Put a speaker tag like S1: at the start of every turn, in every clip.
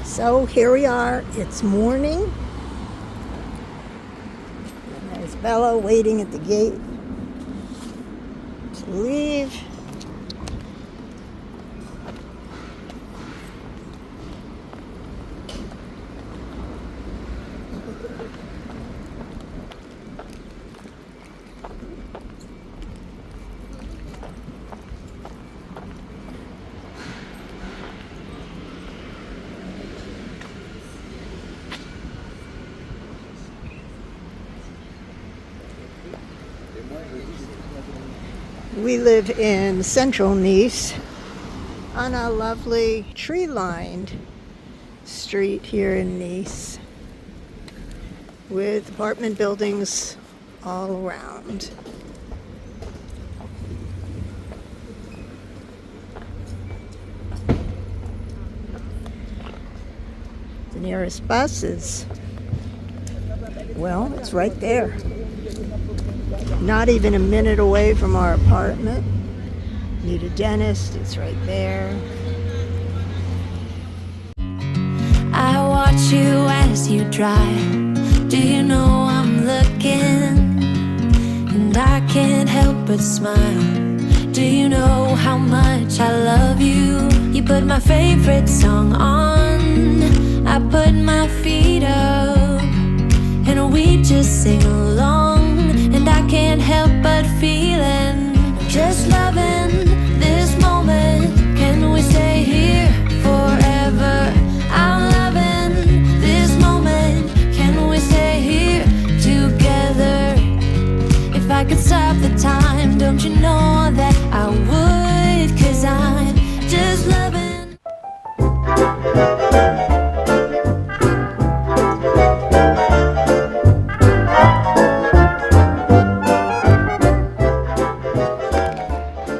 S1: So here we are, it's morning. And there's Bella waiting at the gate to leave. We live in central Nice on a lovely tree-lined street here in Nice with apartment buildings all around. The nearest bus is, well, it's right there. Not even a minute away from our apartment. Need a dentist, it's right there.
S2: I watch you as you drive. Do you know I'm looking? And I can't help but smile. Do you know how much I love you? You put my favorite song on. I put my feet up, and we just sing along. And I can't help but feeling, just loving this moment. Can we stay here forever? I'm loving this moment. Can we stay here together? If I could stop the time, don't you know that I would? 'Cause I'm just loving.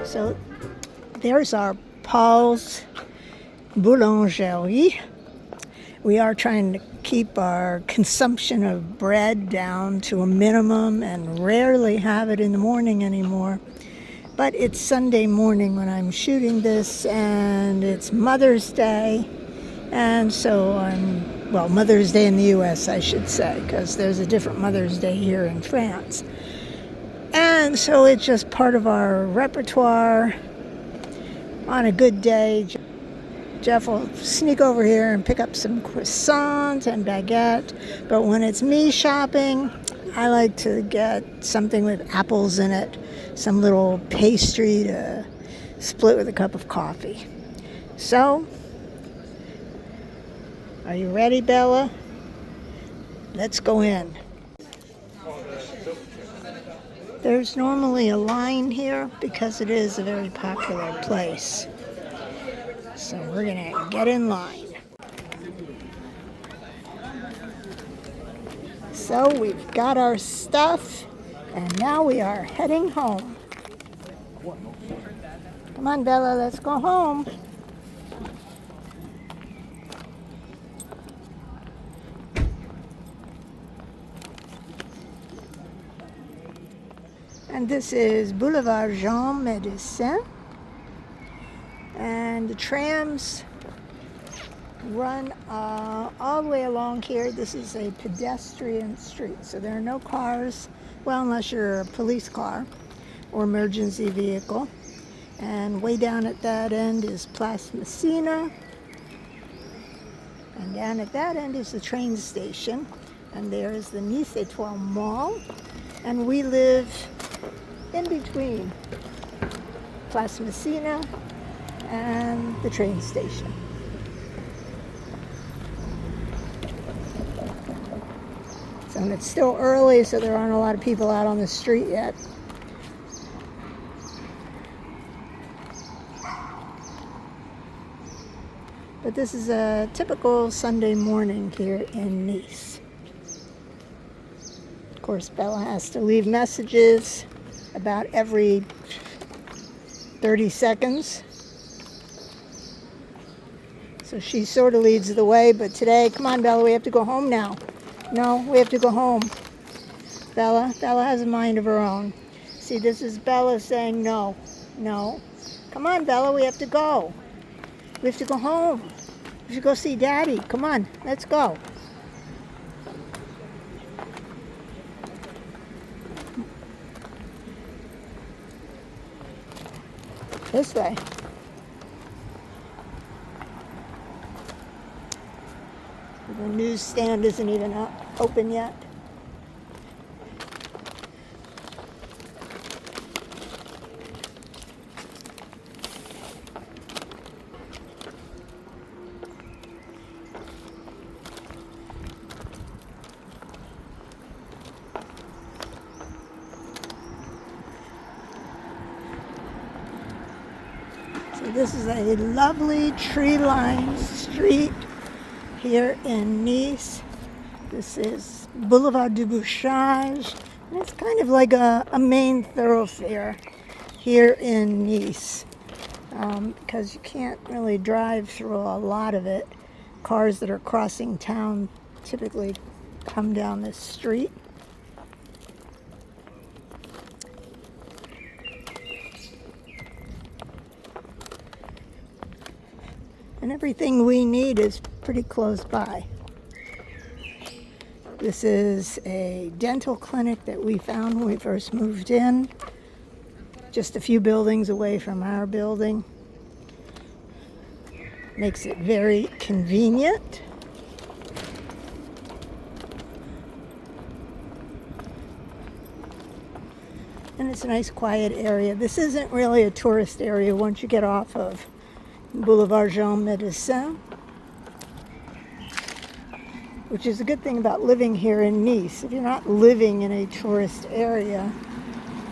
S1: So there's our Paul's Boulangerie. We are trying to keep our consumption of bread down to a minimum and rarely have it in the morning anymore. But it's Sunday morning when I'm shooting this, and it's Mother's Day. And so Mother's Day in the US, I should say, because there's a different Mother's Day here in France. And so it's just part of our repertoire. On a good day, Jeff will sneak over here and pick up some croissants and baguette. But when it's me shopping, I like to get something with apples in it, some little pastry to split with a cup of coffee. So, are you ready, Bella? Let's go in. There's normally a line here because it is a very popular place. So we're gonna get in line. So we've got our stuff, and now we are heading home. Come on, Bella, let's go home. And this is Boulevard Jean Médecin. And the trams run all the way along here. This is a pedestrian street, so there are no cars, well, unless you're a police car or emergency vehicle. And way down at that end is Place Messina. And down at that end is the train station. And there is the Nice Étoile Mall. And we live in between Place Messina and the train station. So it's still early, so there aren't a lot of people out on the street yet. But this is a typical Sunday morning here in Nice. Of course, Bella has to leave messages about every 30 seconds. So she sort of leads the way, but today, come on, Bella, we have to go home now. No, we have to go home. Bella has a mind of her own. See, this is Bella saying no. Come on, Bella, we have to go. We have to go home. We should go see Daddy. Come on, let's go. This way. The newsstand isn't even open yet. So this is a lovely tree-lined street here in Nice. This is Boulevard du Bouchage, and it's kind of like a main thoroughfare here in Nice, because you can't really drive through a lot of it. Cars that are crossing town typically come down this street. And everything we need is pretty close by. This is a dental clinic that we found when we first moved in, just a few buildings away from our building. Makes it very convenient. And it's a nice quiet area. This isn't really a tourist area once you get off of Boulevard Jean Médecin, which is a good thing about living here in Nice. If you're not living in a tourist area,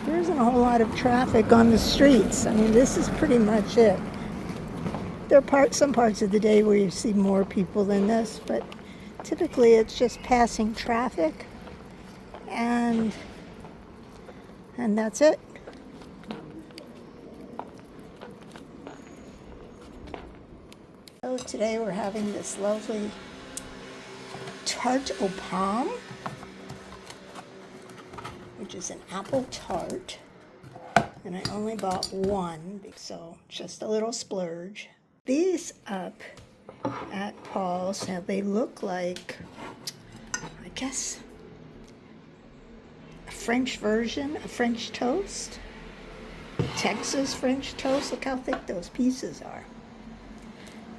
S1: there isn't a whole lot of traffic on the streets. I mean, this is pretty much it. There are some parts of the day where you see more people than this, but typically it's just passing traffic, and that's it. So today we're having this lovely tarte aux pommes, which is an apple tart, and I only bought one, so just a little splurge. These up at Paul's, now they look like, I guess, a French version, a French toast, Texas French toast. Look how thick those pieces are.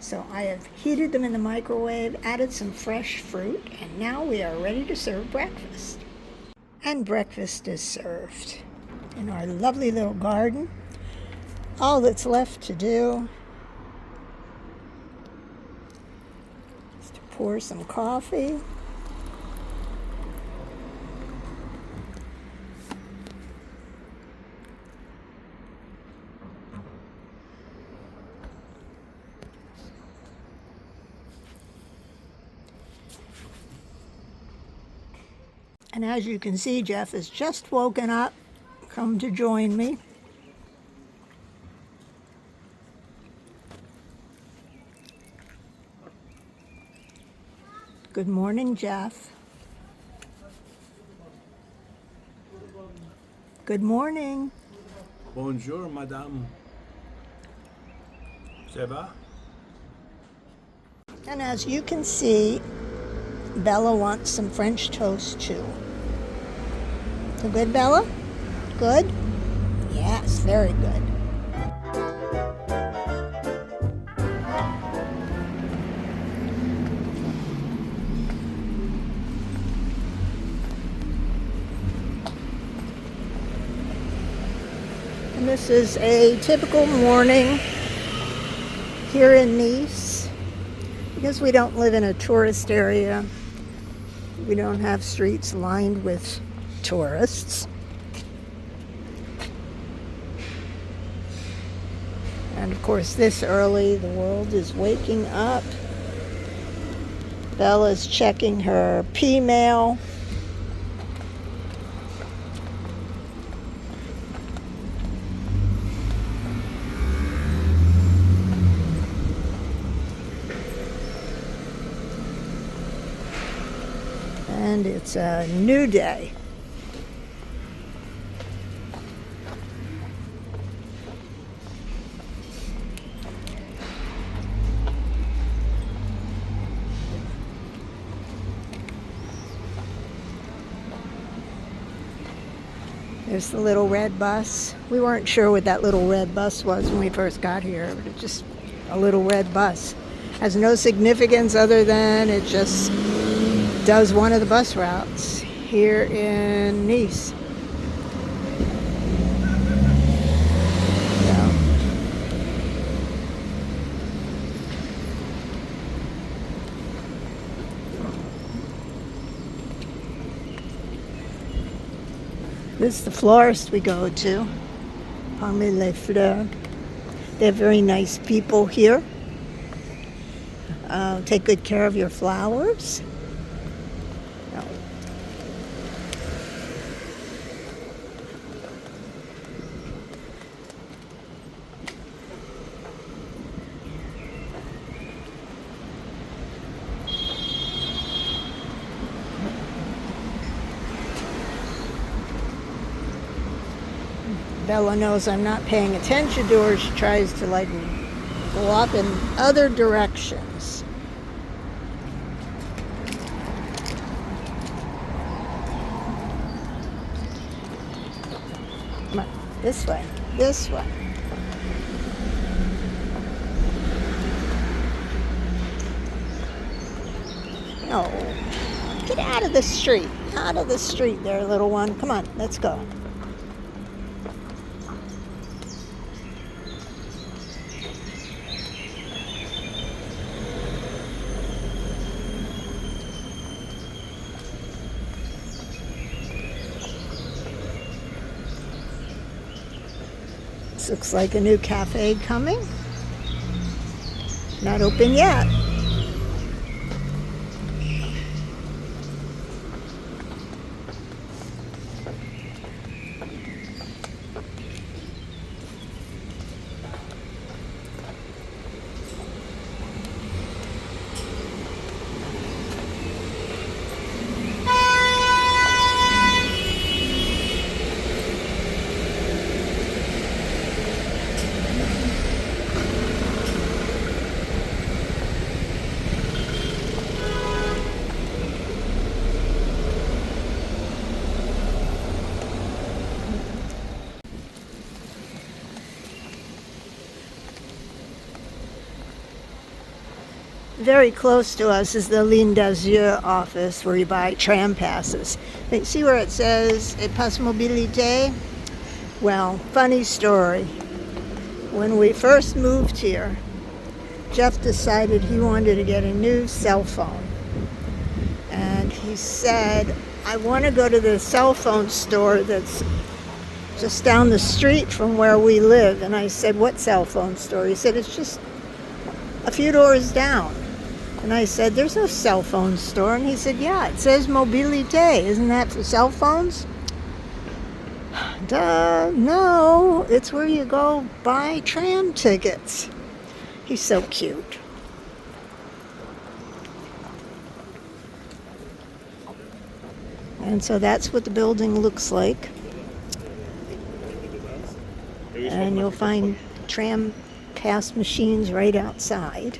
S1: So I have heated them in the microwave, added some fresh fruit, and now we are ready to serve breakfast. And breakfast is served in our lovely little garden. All that's left to do is to pour some coffee. And as you can see, Jeff has just woken up, come to join me. Good morning, Jeff. Good morning.
S3: Bonjour, madame. Ça va?
S1: And as you can see, Bella wants some French toast too. So good, Bella? Good? Yes, very good. And this is a typical morning here in Nice. Because we don't live in a tourist area, we don't have streets lined with tourists. And of course, this early, the world is waking up. Bella's checking her P-mail. And it's a new day. There's the little red bus. We weren't sure what that little red bus was when we first got here, but it's just a little red bus. Has no significance other than it just does one of the bus routes here in Nice. This is the florist we go to, Parmi les Fleurs. They're very nice people here. Take good care of your flowers. Bella knows I'm not paying attention to her. She tries to go off in other directions. Come on, this way, this way. No, get out of the street there, little one. Come on, let's go. This looks like a new cafe coming. Not open yet. Very close to us is the Ligne d'Azur office where you buy tram passes. See where it says "Et passe mobilité"? Well, funny story. When we first moved here, Jeff decided he wanted to get a new cell phone. And he said, I want to go to the cell phone store that's just down the street from where we live. And I said, what cell phone store? He said, it's just a few doors down. And I said, there's no cell phone store. And he said, yeah, it says mobilité. Isn't that for cell phones? Duh, no, it's where you go buy tram tickets. He's so cute. And so that's what the building looks like. And you'll find tram pass machines right outside.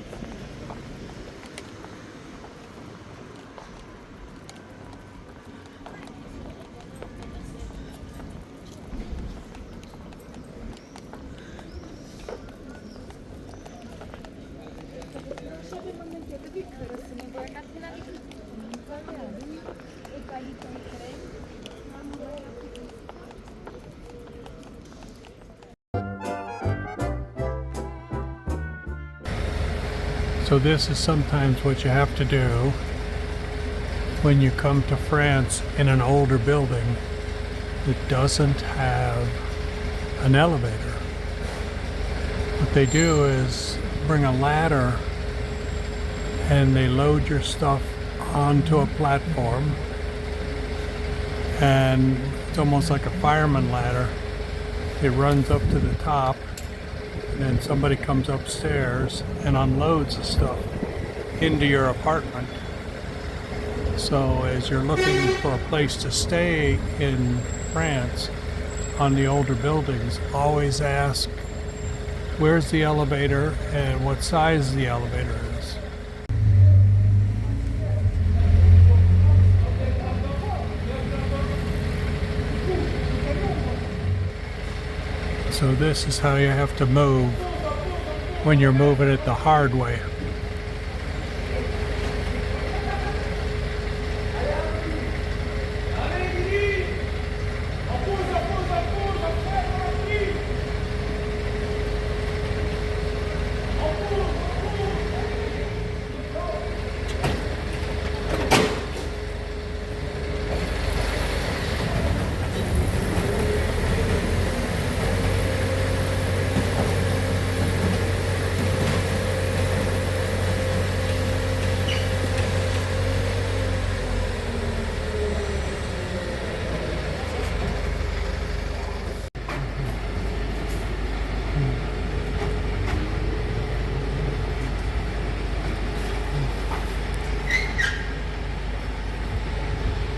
S4: So this is sometimes what you have to do when you come to France in an older building that doesn't have an elevator. What they do is bring a ladder and they load your stuff onto a platform, and it's almost like a fireman ladder. It runs up to the top, and then somebody comes upstairs and unloads the stuff into your apartment. So as you're looking for a place to stay in France on the older buildings, always ask where's the elevator and what size the elevator is. So this is how you have to move when you're moving it the hard way.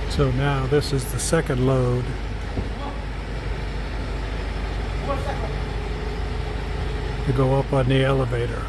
S4: So now this is the second load. To go up on the elevator.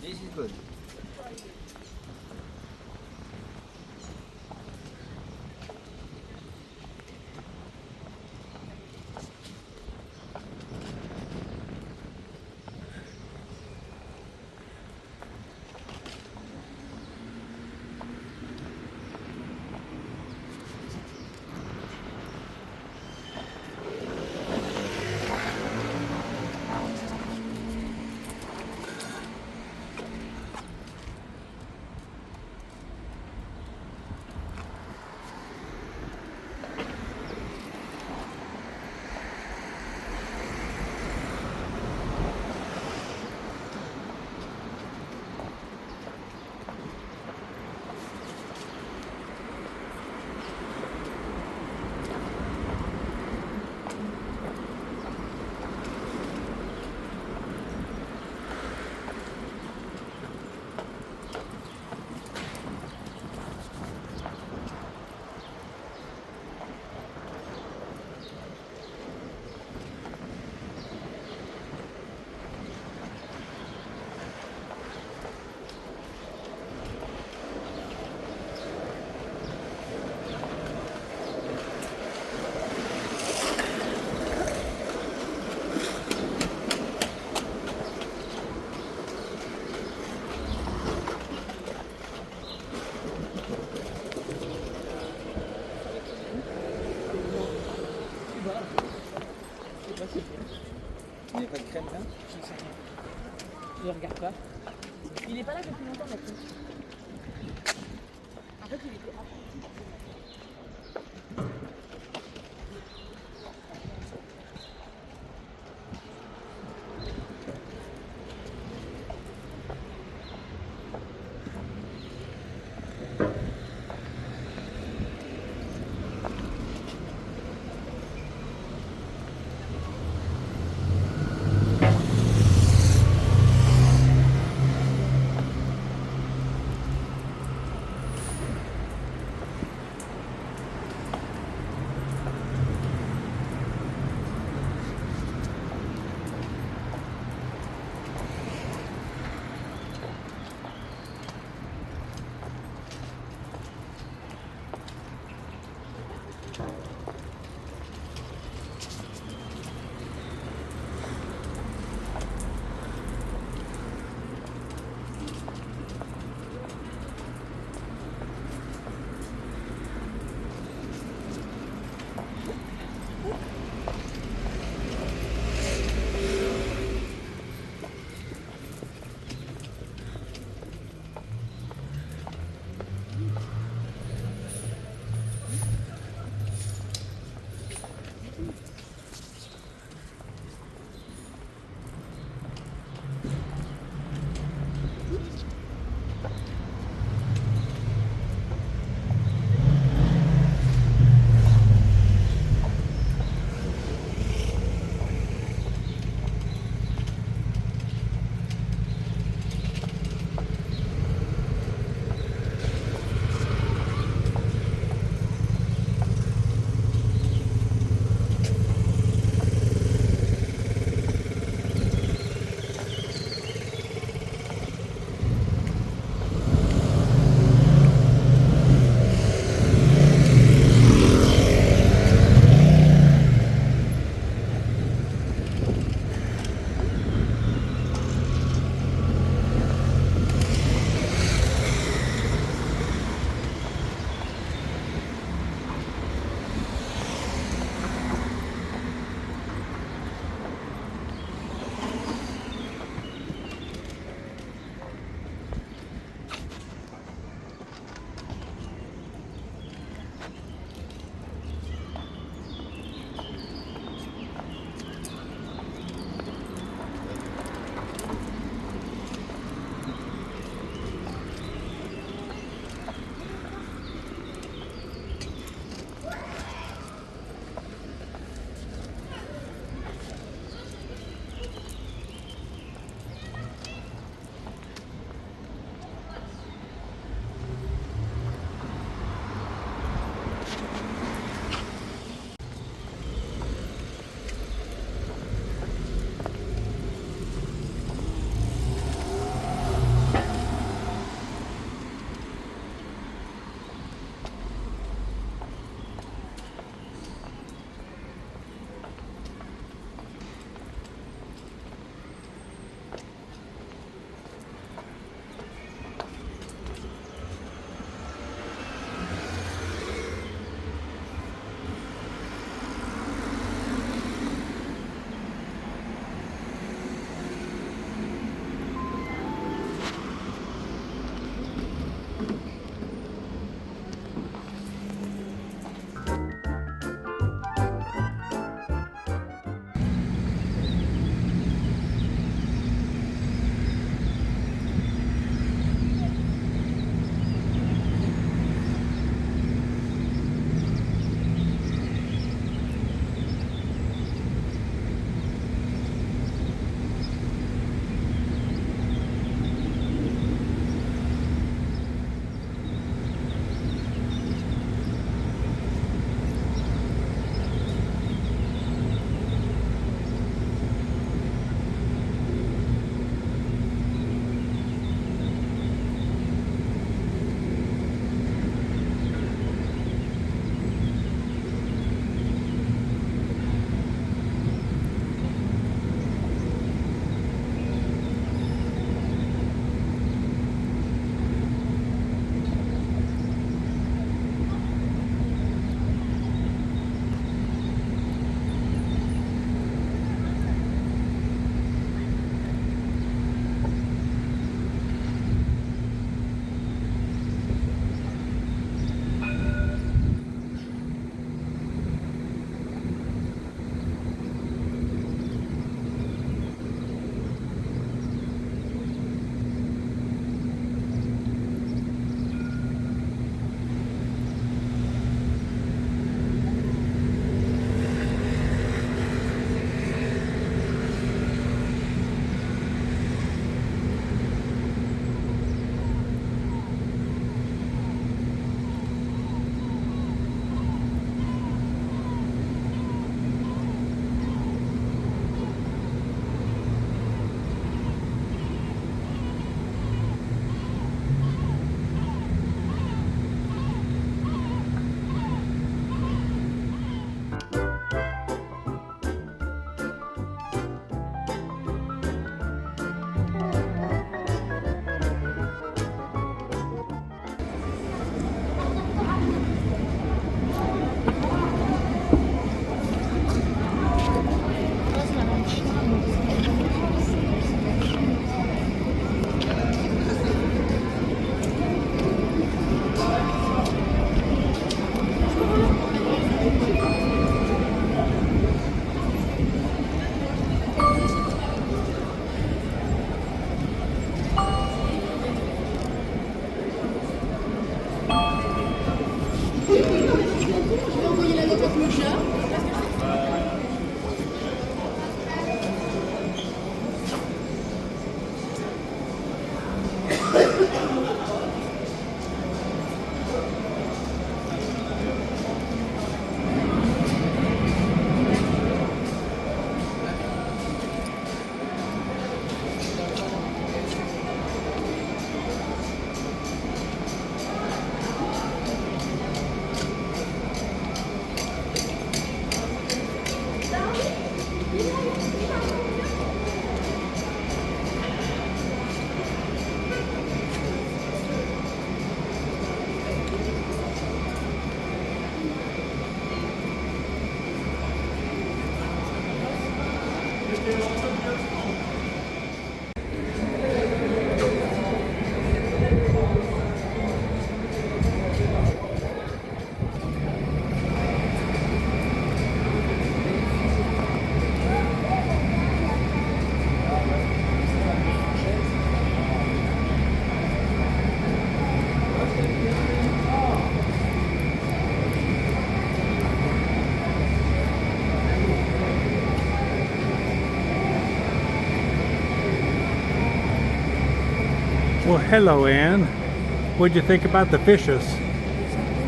S5: This is good. Il n'y a pas de crème là? Je regarde pas. Il n'est pas là depuis longtemps maintenant. En fait, il était absent.
S4: hello, Anne. What'd you think about the fishes?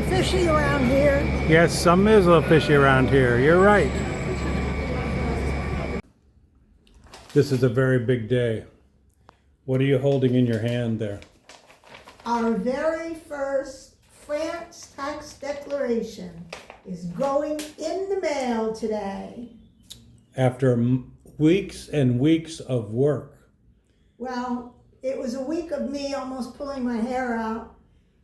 S1: Fishy around here.
S4: Yes, some is a little fishy around here. You're right. This is a very big day. What are you holding in your hand there?
S1: Our very first France tax declaration is going in the mail today.
S4: After weeks and weeks of work.
S1: Well, it was a week of me almost pulling my hair out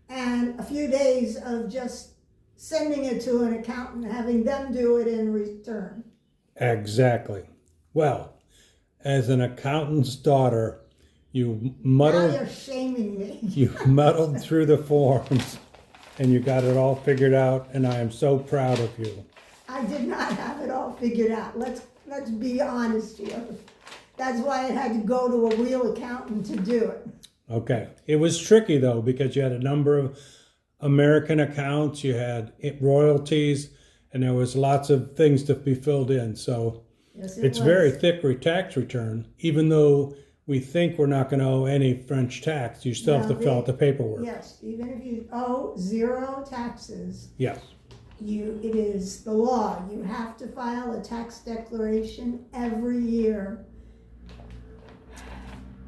S1: and a few days of just sending it to an accountant, having them do it in return.
S4: Exactly. Well, as an accountant's daughter, you muddled.
S1: Now you're shaming me.
S4: You muddled through the forms and you got it all figured out, and I am so proud of you.
S1: I did not have it all figured out. Let's be honest here. That's why I had to go to a real accountant to do it.
S4: Okay. It was tricky though, because you had a number of American accounts, you had royalties, and there was lots of things to be filled in. So
S1: Yes,
S4: it's
S1: was.
S4: very thick tax return. Even though we think we're not going to owe any French tax, you still have to fill out the paperwork.
S1: Yes, even if you owe 0 taxes,
S4: Yes.
S1: it is the law. You have to file a tax declaration every year.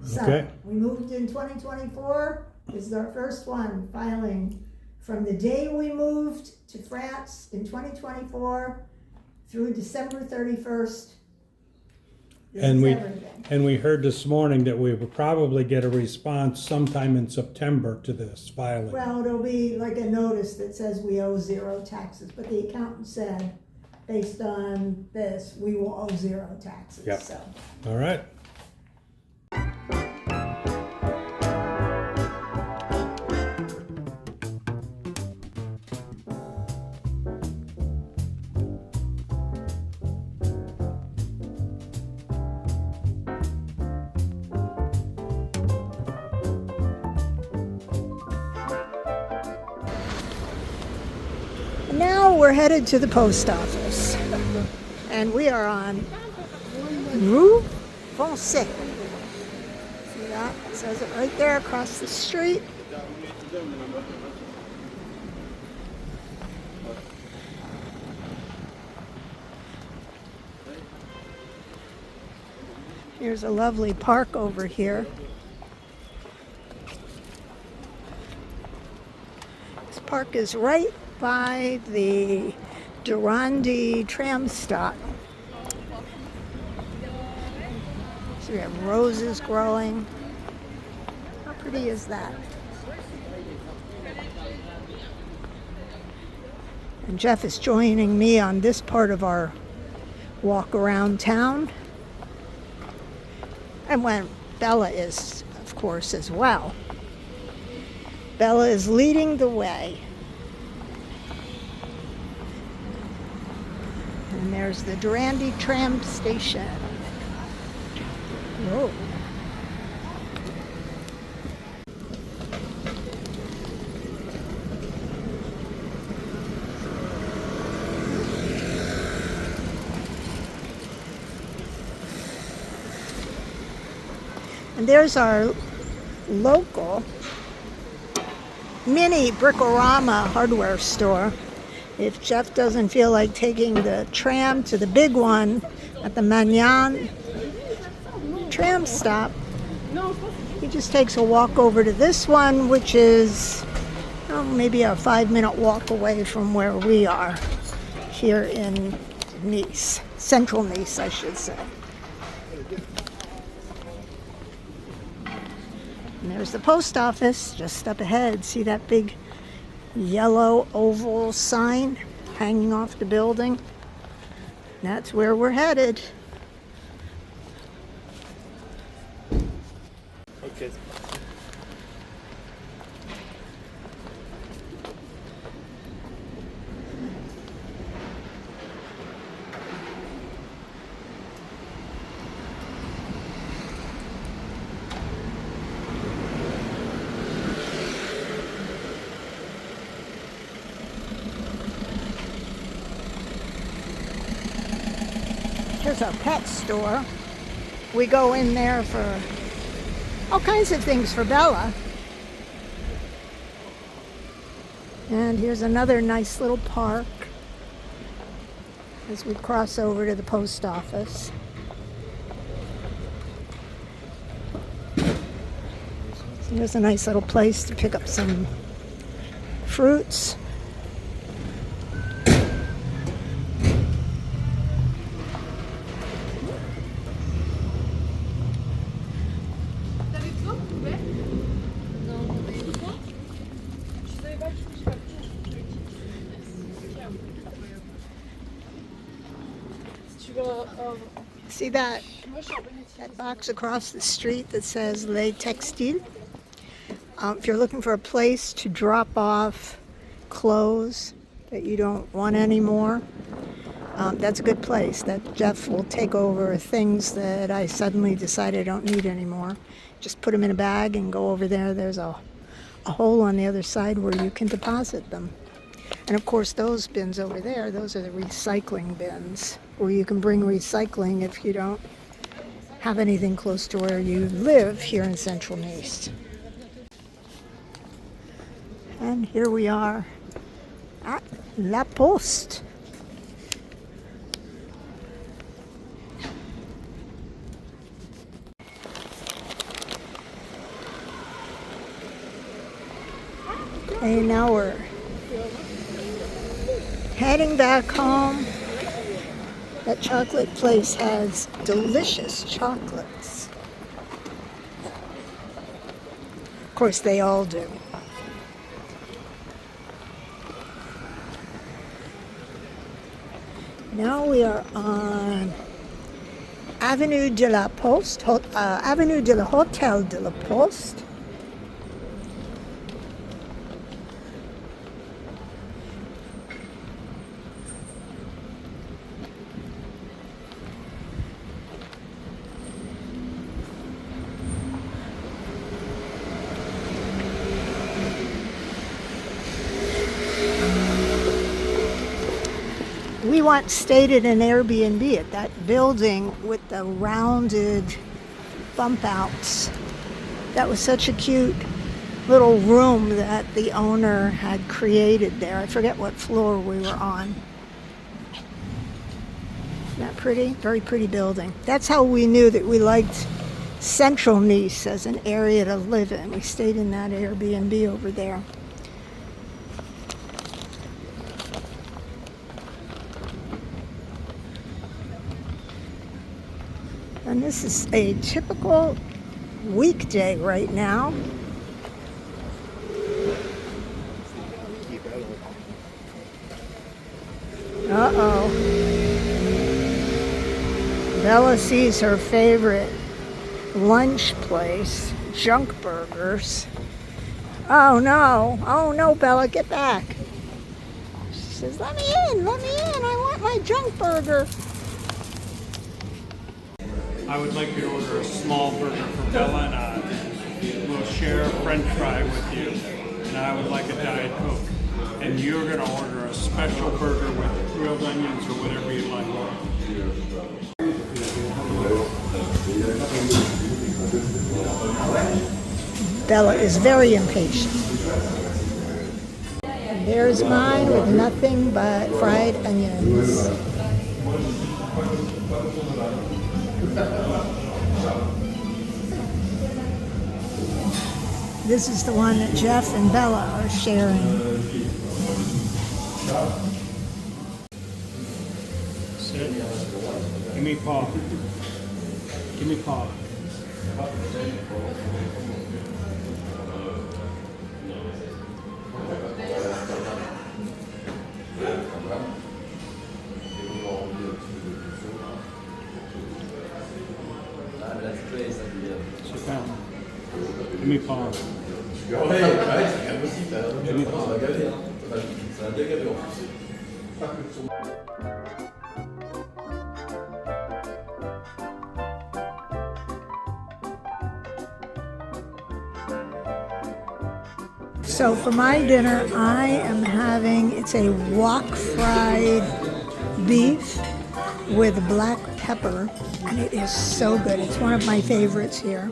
S1: So
S4: Okay.
S1: we moved in 2024. This is our first one, filing from the day we moved to France in 2024 through December 31st. This
S4: And
S1: is
S4: we
S1: everything.
S4: and we heard this morning that we would probably get a response sometime in September to this filing.
S1: Well, it'll be like a notice that says we owe 0 taxes, but the accountant said, based on this, we will owe 0 taxes.
S4: Yep.
S1: So
S4: All right.
S1: now we're headed to the post office, and we are on Rue Foncé. See that? It says it right there across the street. Here's a lovely park over here. This park is right by the Durandi tram stop. So we have roses growing. How pretty is that? And Jeff is joining me on this part of our walk around town. And when Bella is, of course, as well. Bella is leading the way. And there's the Durandi tram station. Whoa. And there's our local mini Bricorama hardware store. If Jeff doesn't feel like taking the tram to the big one at the Magnan tram stop, he just takes a walk over to this one, which is maybe a 5-minute walk away from where we are here in Nice, central Nice, I should say. And there's the post office just up ahead. See that big yellow oval sign hanging off the building? That's where we're headed.
S5: Okay.
S1: Here's our pet store. We go in there for all kinds of things for Bella. And here's another nice little park as we cross over to the post office. So here's a nice little place to pick up some fruits. See that box across the street that says Les Textiles? If you're looking for a place to drop off clothes that you don't want anymore, that's a good place. That Jeff will take over things that I suddenly decide I don't need anymore. Just put them in a bag and go over there. There's a hole on the other side where you can deposit them. And of course, those bins over there, those are the recycling bins, where you can bring recycling if you don't have anything close to where you live here in Central Nice. And here we are at La Poste. Okay, now we're heading back home. That chocolate place has delicious chocolates. Of course, they all do. Now we are on Avenue de la Poste, Avenue de la Hôtel de la Poste. We once stayed at an Airbnb at that building with the rounded bump outs. That was such a cute little room that the owner had created there. I forget what floor we were on. Isn't that pretty? Very pretty building. That's how we knew that we liked Central Nice as an area to live in. We stayed in that Airbnb over there. And this is a typical weekday right now. Uh-oh. Bella sees her favorite lunch place, Junk Burgers. Oh no, Bella, get back. She says, let me in, I want my Junk Burger.
S4: I would like you to order a small burger for Bella and I. We'll share a French fry with you, and I would like a Diet Coke. And you're going to order a special burger with grilled onions or whatever you like.
S1: Bella is very impatient. And there's mine with nothing but fried onions. This is the one that Jeff and Bella are sharing.
S4: Sit. Give me paw. Give me paw. Sit down. Give me paw. Give me paw.
S1: So for my dinner, I am having, it's a wok fried beef with black pepper, and it is so good. It's one of my favorites here.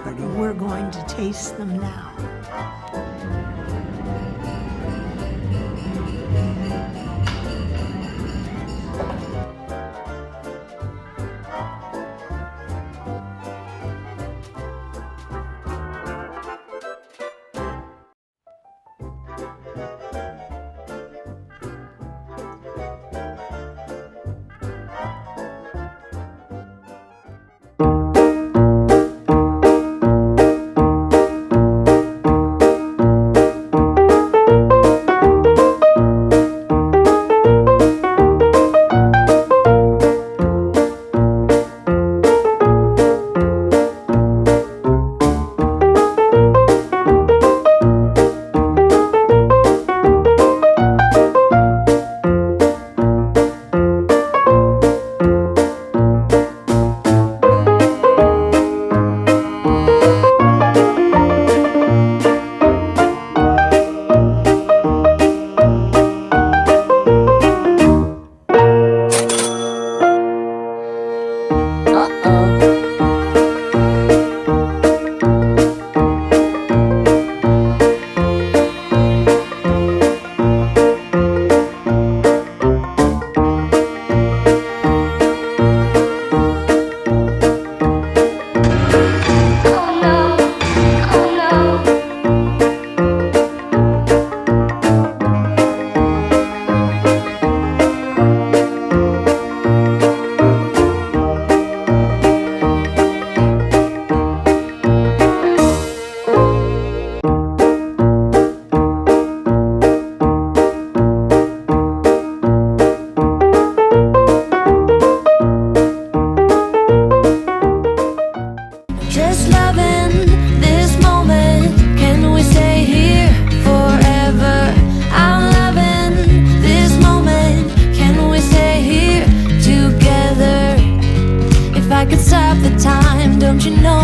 S1: but we're going to taste them now.
S2: Just loving this moment. Can we stay here forever? I'm loving this moment. Can we stay here together? If I could stop the time, don't you know